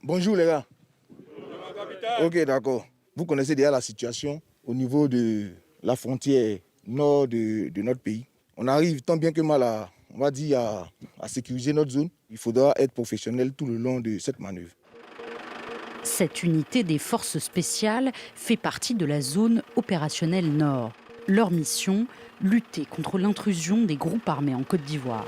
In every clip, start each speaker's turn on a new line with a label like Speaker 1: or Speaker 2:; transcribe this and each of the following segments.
Speaker 1: Bonjour les gars. Ok, d'accord. Vous connaissez déjà la situation au niveau de la frontière nord de notre pays. On arrive tant bien que mal à sécuriser notre zone. Il faudra être professionnel tout le long de cette manœuvre.
Speaker 2: Cette unité des forces spéciales fait partie de la zone opérationnelle Nord. Leur mission, lutter contre l'intrusion des groupes armés en Côte d'Ivoire.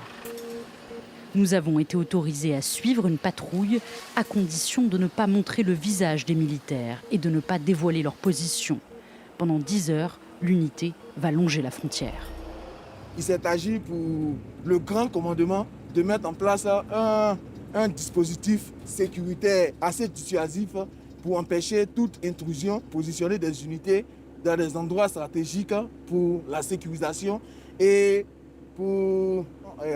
Speaker 2: Nous avons été autorisés à suivre une patrouille à condition de ne pas montrer le visage des militaires et de ne pas dévoiler leur position. Pendant 10 heures, l'unité va longer la frontière.
Speaker 1: Il s'est agi pour le grand commandement de mettre en place un dispositif sécuritaire assez dissuasif pour empêcher toute intrusion, positionner des unités dans des endroits stratégiques pour la sécurisation et pour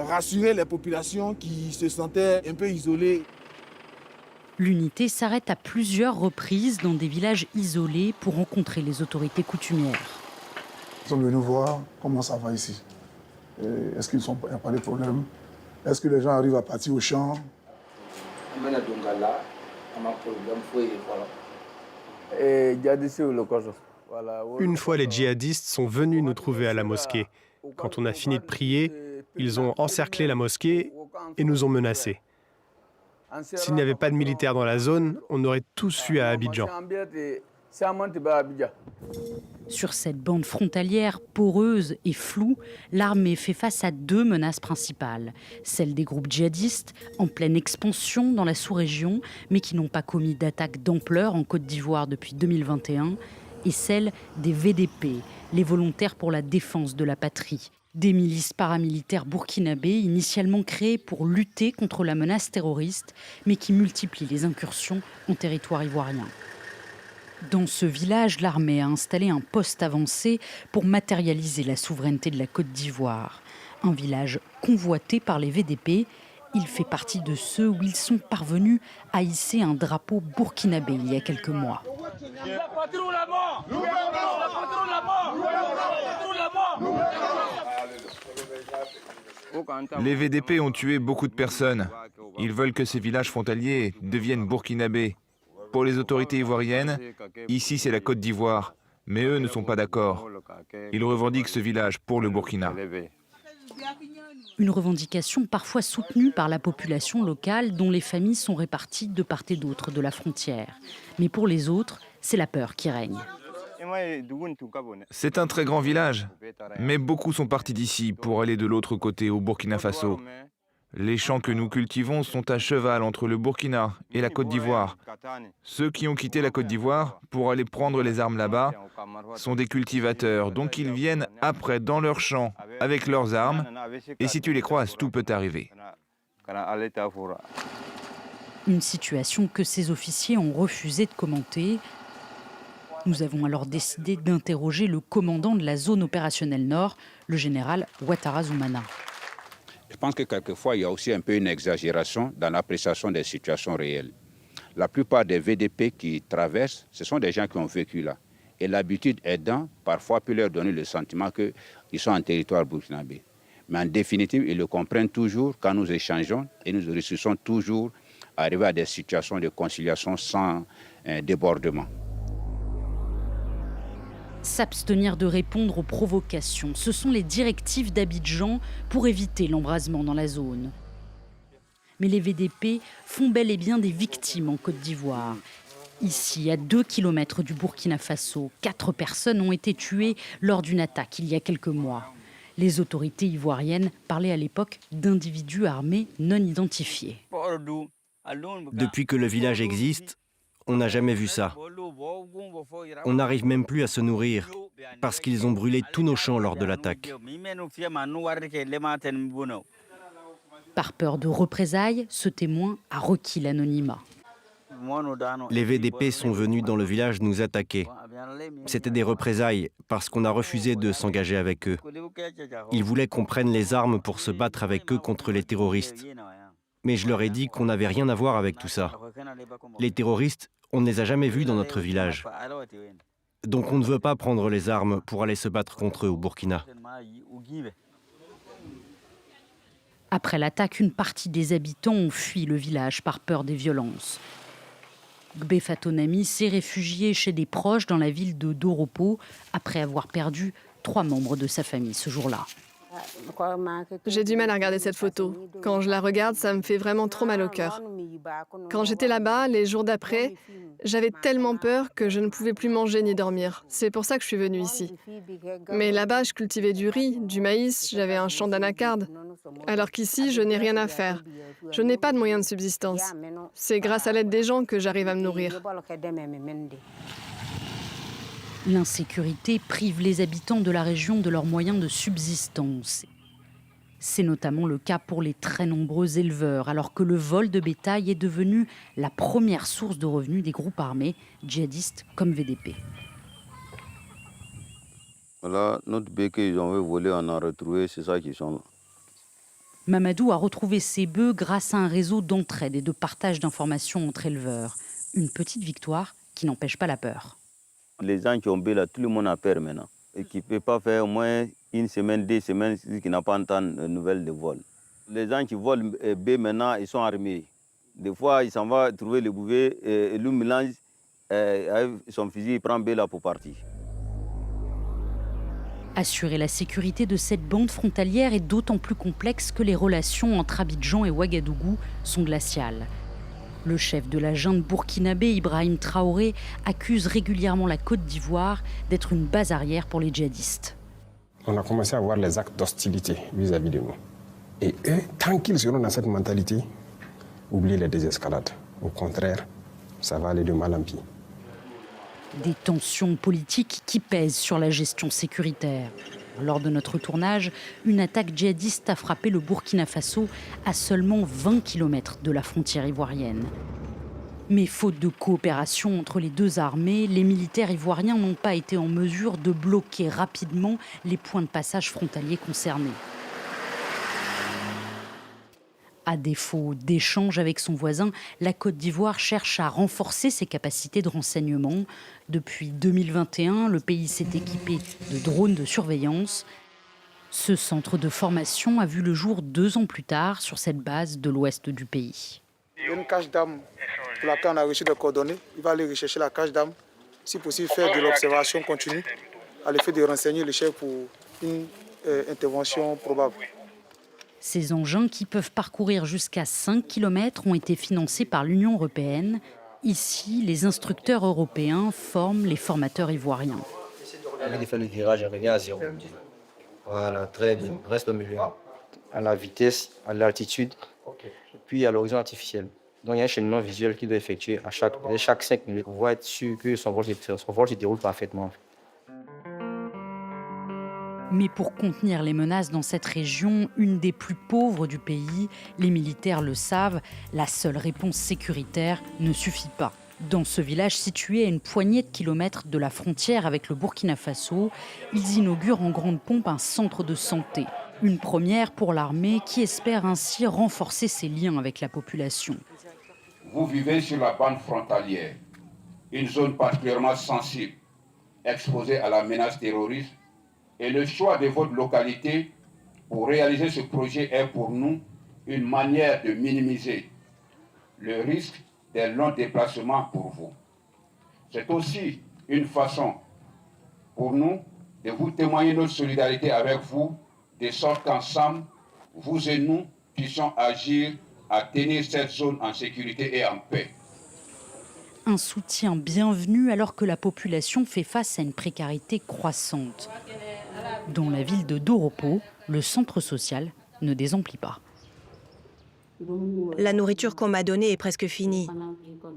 Speaker 1: rassurer les populations qui se sentaient un peu isolées.
Speaker 2: L'unité s'arrête à plusieurs reprises dans des villages isolés pour rencontrer les autorités coutumières.
Speaker 3: Ils sont venus voir comment ça va ici. Est-ce qu'il n'y a pas de problème? Est-ce que les gens arrivent à partir au champ?
Speaker 4: Une fois, les djihadistes sont venus nous trouver à la mosquée. Quand on a fini de prier, ils ont encerclé la mosquée et nous ont menacés. S'il n'y avait pas de militaires dans la zone, on aurait tous fui à Abidjan.
Speaker 2: Sur cette bande frontalière poreuse et floue, l'armée fait face à 2 menaces principales. Celle des groupes djihadistes, en pleine expansion dans la sous-région, mais qui n'ont pas commis d'attaque d'ampleur en Côte d'Ivoire depuis 2021, et celle des VDP, les volontaires pour la défense de la patrie. Des milices paramilitaires burkinabées initialement créées pour lutter contre la menace terroriste, mais qui multiplient les incursions en territoire ivoirien. Dans ce village, l'armée a installé un poste avancé pour matérialiser la souveraineté de la Côte d'Ivoire. Un village convoité par les VDP, il fait partie de ceux où ils sont parvenus à hisser un drapeau burkinabé il y a quelques mois.
Speaker 5: Les VDP ont tué beaucoup de personnes. Ils veulent que ces villages frontaliers deviennent burkinabés. Pour les autorités ivoiriennes, ici c'est la Côte d'Ivoire, mais eux ne sont pas d'accord. Ils revendiquent ce village pour le Burkina.
Speaker 2: Une revendication parfois soutenue par la population locale dont les familles sont réparties de part et d'autre de la frontière. Mais pour les autres, c'est la peur qui règne.
Speaker 5: C'est un très grand village, mais beaucoup sont partis d'ici pour aller de l'autre côté, au Burkina Faso. Les champs que nous cultivons sont à cheval entre le Burkina et la Côte d'Ivoire. Ceux qui ont quitté la Côte d'Ivoire pour aller prendre les armes là-bas sont des cultivateurs, donc ils viennent après dans leurs champs avec leurs armes, et si tu les croises, tout peut arriver.
Speaker 2: Une situation que ces officiers ont refusé de commenter. Nous avons alors décidé d'interroger le commandant de la zone opérationnelle Nord, le général Ouattara Zoumana.
Speaker 6: Je pense que quelquefois, il y a aussi un peu une exagération dans l'appréciation des situations réelles. La plupart des VDP qui traversent, ce sont des gens qui ont vécu là. Et l'habitude aidant, parfois peut leur donner le sentiment qu'ils sont en territoire burkinabé. Mais en définitive, ils le comprennent toujours quand nous échangeons et nous réussissons toujours à arriver à des situations de conciliation sans débordement.
Speaker 2: S'abstenir de répondre aux provocations, ce sont les directives d'Abidjan pour éviter l'embrasement dans la zone. Mais les VDP font bel et bien des victimes en Côte d'Ivoire. Ici, à 2 kilomètres du Burkina Faso, 4 personnes ont été tuées lors d'une attaque il y a quelques mois. Les autorités ivoiriennes parlaient à l'époque d'individus armés non identifiés.
Speaker 7: Depuis que le village existe, on n'a jamais vu ça. On n'arrive même plus à se nourrir parce qu'ils ont brûlé tous nos champs lors de l'attaque.
Speaker 2: Par peur de représailles, ce témoin a requis l'anonymat.
Speaker 7: Les VDP sont venus dans le village nous attaquer. C'était des représailles parce qu'on a refusé de s'engager avec eux. Ils voulaient qu'on prenne les armes pour se battre avec eux contre les terroristes. Mais je leur ai dit qu'on n'avait rien à voir avec tout ça. Les terroristes, on ne les a jamais vus dans notre village. Donc on ne veut pas prendre les armes pour aller se battre contre eux au Burkina.
Speaker 2: Après l'attaque, une partie des habitants ont fui le village par peur des violences. Gbé Fatonami s'est réfugié chez des proches dans la ville de Doropo après avoir perdu 3 membres de sa famille ce jour-là.
Speaker 8: J'ai du mal à regarder cette photo. Quand je la regarde, ça me fait vraiment trop mal au cœur. Quand j'étais là-bas, les jours d'après, j'avais tellement peur que je ne pouvais plus manger ni dormir. C'est pour ça que je suis venue ici. Mais là-bas, je cultivais du riz, du maïs, j'avais un champ d'anacarde. Alors qu'ici, je n'ai rien à faire. Je n'ai pas de moyens de subsistance. C'est grâce à l'aide des gens que j'arrive à me nourrir.
Speaker 2: L'insécurité prive les habitants de la région de leurs moyens de subsistance. C'est notamment le cas pour les très nombreux éleveurs, alors que le vol de bétail est devenu la première source de revenus des groupes armés, djihadistes comme VDP.
Speaker 9: Voilà, notre bœuf qu'ils ont volé, on a retrouvé, c'est ça qu'ils sont là.
Speaker 2: Mamadou a retrouvé ses bœufs grâce à un réseau d'entraide et de partage d'informations entre éleveurs. Une petite victoire qui n'empêche pas la peur.
Speaker 9: Les gens qui ont bœuf là, tout le monde a peur maintenant. Et qui ne peut pas faire au moins 1 semaine, 2 semaines, qui n'a pas entendu de nouvelles de vol. Les gens qui volent bœuf maintenant, ils sont armés. Des fois, ils s'en vont trouver le bouvet, et lui mélange avec son fusil, il prend bœuf là pour partir.
Speaker 2: Assurer la sécurité de cette bande frontalière est d'autant plus complexe que les relations entre Abidjan et Ouagadougou sont glaciales. Le chef de la junte burkinabé, Ibrahim Traoré, accuse régulièrement la Côte d'Ivoire d'être une base arrière pour les djihadistes.
Speaker 10: On a commencé à voir les actes d'hostilité vis-à-vis de nous. Et eux, tant qu'ils seront dans cette mentalité, oubliez les désescalades. Au contraire, ça va aller de mal en pis.
Speaker 2: Des tensions politiques qui pèsent sur la gestion sécuritaire. Lors de notre tournage, une attaque djihadiste a frappé le Burkina Faso à seulement 20 km de la frontière ivoirienne. Mais faute de coopération entre les deux armées, les militaires ivoiriens n'ont pas été en mesure de bloquer rapidement les points de passage frontaliers concernés. À défaut d'échanges avec son voisin, la Côte d'Ivoire cherche à renforcer ses capacités de renseignement. Depuis 2021, le pays s'est équipé de drones de surveillance. Ce centre de formation a vu le jour 2 ans plus tard sur cette base de l'ouest du pays.
Speaker 1: Il y a une cache d'armes pour laquelle on a reçu des coordonnées. Il va aller rechercher la cache d'armes, si possible faire de l'observation continue, à l'effet de renseigner le chef pour une intervention probable.
Speaker 2: Ces engins, qui peuvent parcourir jusqu'à 5 km, ont été financés par l'Union européenne. Ici, les instructeurs européens forment les formateurs ivoiriens.
Speaker 11: Il fait le virage et revient à 0. Voilà, très bien. Reste au milieu. À la vitesse, à l'altitude, puis à l'horizon artificiel. Donc il y a un cheminement visuel qu'il doit effectuer à chaque 5 minutes pour être sûr que son vol se déroule parfaitement.
Speaker 2: Mais pour contenir les menaces dans cette région, une des plus pauvres du pays, les militaires le savent, la seule réponse sécuritaire ne suffit pas. Dans ce village situé à une poignée de kilomètres de la frontière avec le Burkina Faso, ils inaugurent en grande pompe un centre de santé. Une première pour l'armée qui espère ainsi renforcer ses liens avec la population.
Speaker 6: Vous vivez sur la bande frontalière, une zone particulièrement sensible, exposée à la menace terroriste. Et le choix de votre localité pour réaliser ce projet est pour nous une manière de minimiser le risque des longs déplacements pour vous. C'est aussi une façon pour nous de vous témoigner notre solidarité avec vous, de sorte qu'ensemble, vous et nous puissions agir à tenir cette zone en sécurité et en paix.
Speaker 2: Un soutien bienvenu alors que la population fait face à une précarité croissante. Dans la ville de Doropo, le centre social ne désemplit pas.
Speaker 12: La nourriture qu'on m'a donnée est presque finie.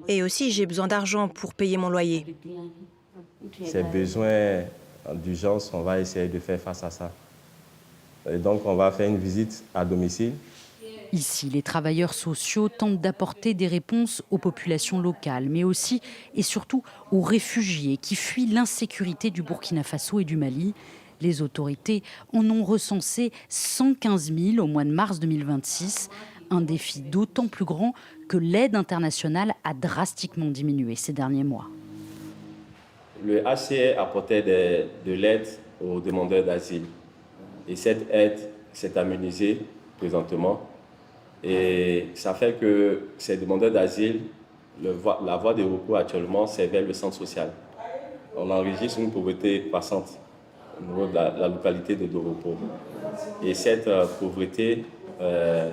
Speaker 12: Et aussi, j'ai besoin d'argent pour payer mon loyer.
Speaker 13: Ces besoins d'urgence, on va essayer de faire face à ça. Et donc, on va faire une visite à domicile.
Speaker 2: Ici, les travailleurs sociaux tentent d'apporter des réponses aux populations locales, mais aussi et surtout aux réfugiés qui fuient l'insécurité du Burkina Faso et du Mali. Les autorités en ont recensé 115 000 au mois de mars 2026, un défi d'autant plus grand que l'aide internationale a drastiquement diminué ces derniers mois.
Speaker 13: Le HCR apportait de l'aide aux demandeurs d'asile. Et cette aide s'est amenuisée présentement. Et ça fait que ces demandeurs d'asile La voie de recours actuellement, c'est vers le centre social. On enregistre une pauvreté croissante au niveau de la localité de Doropo. Et cette pauvreté peut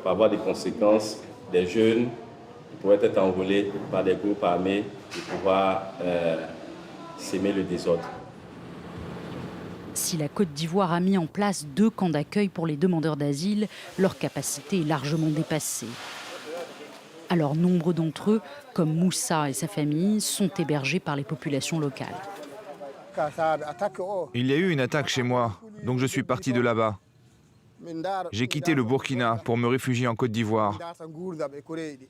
Speaker 13: avoir des conséquences. Des jeunes qui pourraient être enrôlés par des groupes armés pour pouvoir s'aimer le désordre.
Speaker 2: Si la Côte d'Ivoire a mis en place 2 camps d'accueil pour les demandeurs d'asile, leur capacité est largement dépassée. Alors nombre d'entre eux, comme Moussa et sa famille, sont hébergés par les populations locales.
Speaker 5: Il y a eu une attaque chez moi, donc je suis parti de là-bas. J'ai quitté le Burkina pour me réfugier en Côte d'Ivoire.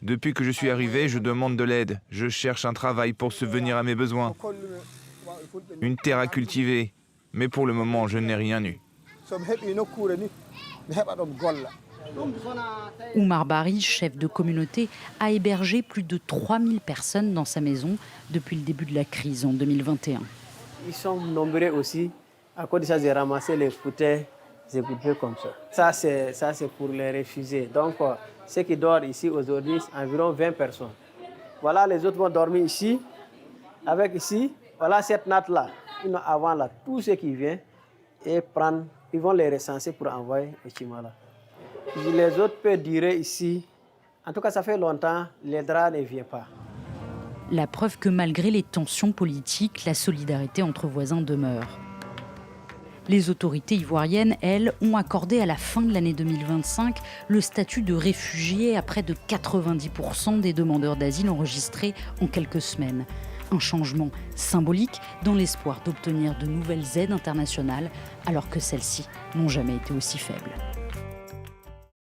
Speaker 5: Depuis que je suis arrivé, je demande de l'aide. Je cherche un travail pour subvenir à mes besoins. Une terre à cultiver. Mais pour le moment, je n'ai rien eu.
Speaker 2: Oumar Bari, chef de communauté, a hébergé plus de 3000 personnes dans sa maison depuis le début de la crise en 2021.
Speaker 14: Ils sont nombreux aussi. À cause de ça, j'ai ramassé les fauteuils, des poupées comme ça. Ça, c'est pour les réfugiés. Donc, ceux qui dorment ici aujourd'hui, environ 20 personnes. Voilà, les autres vont dormir ici, avec ici. Voilà cette natte-là. Avant là, tous ceux qui viennent et prennent, ils vont les recenser pour envoyer au Chimala. Les autres peuvent durer ici. En tout cas, ça fait longtemps, les draps ne viennent pas.
Speaker 2: La preuve que malgré les tensions politiques, la solidarité entre voisins demeure. Les autorités ivoiriennes, elles, ont accordé à la fin de l'année 2025 le statut de réfugié à près de 90% des demandeurs d'asile enregistrés en quelques semaines. Un changement symbolique dans l'espoir d'obtenir de nouvelles aides internationales alors que celles-ci n'ont jamais été aussi faibles.